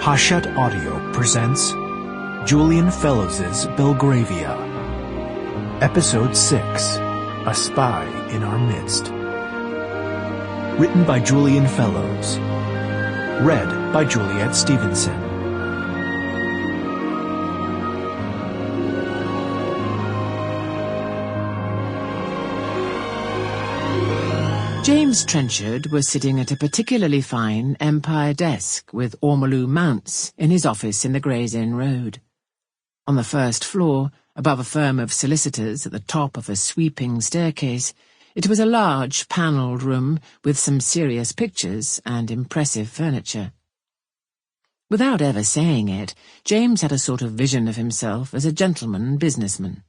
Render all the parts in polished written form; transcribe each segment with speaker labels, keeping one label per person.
Speaker 1: Hachette Audio presents Julian Fellowes' Belgravia, Episode 6, A Spy in Our Midst. Written by Julian Fellowes. Read by Juliet Stevenson.
Speaker 2: James Trenchard was sitting at a particularly fine Empire desk with ormolu mounts in his office in the Gray's Inn Road. On the first floor, above a firm of solicitors at the top of a sweeping staircase, it was a large panelled room with some serious pictures and impressive furniture. Without ever saying it, James had a sort of vision of himself as a gentleman businessman.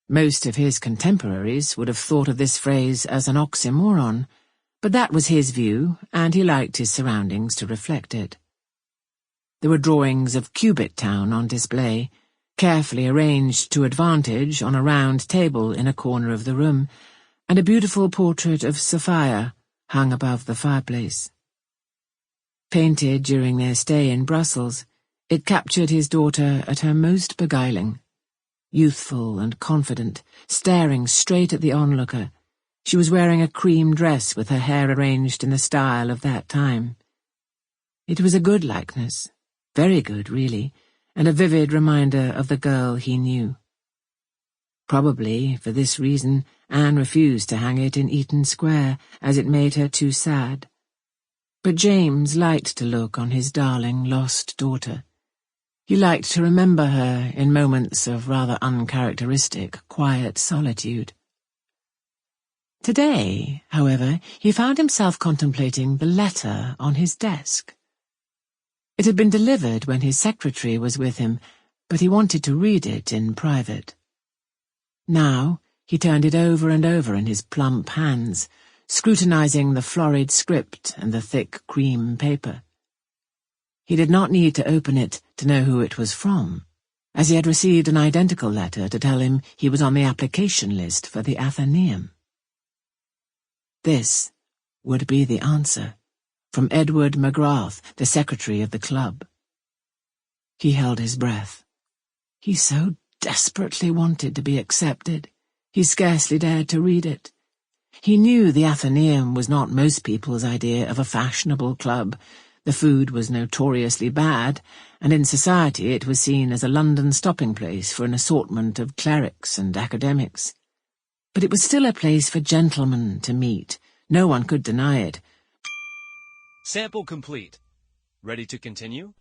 Speaker 2: Most of his contemporaries would have thought of this phrase as an oxymoron, but that was his view, and he liked his surroundings to reflect it. There were drawings of Cubitt Town on display, carefully arranged to advantage on a round table in a corner of the room, and a beautiful portrait of Sophia hung above the fireplace. Painted during their stay in Brussels, it captured his daughter at her most beguiling. Youthful and confident, staring straight at the onlooker, she was wearing a cream dress with her hair arranged in the style of that time. It was a good likeness, very good, really, and a vivid reminder of the girl he knew. Probably, for this reason, Anne refused to hang it in Eaton Square, as it made her too sad. But James liked to look on his darling lost daughter. He liked to remember her in moments of rather uncharacteristic, quiet solitude. Today, however, he found himself contemplating the letter on his desk. It had been delivered when his secretary was with him, but he wanted to read it in private. Now he turned it over and over in his plump hands, scrutinizing the florid script and the thick cream paper. He did not need to open it to know who it was from, as he had received an identical letter to tell him he was on the application list for the Athenaeum. This would be the answer, from Edward McGrath, the secretary of the club. He held his breath. He so desperately wanted to be accepted, he scarcely dared to read it. He knew the Athenaeum was not most people's idea of a fashionable club. The food was notoriously bad, and in society it was seen as a London stopping place for an assortment of clerics and academics. But it was still a place for gentlemen to meet. No one could deny it.
Speaker 3: Sample complete. Ready to continue?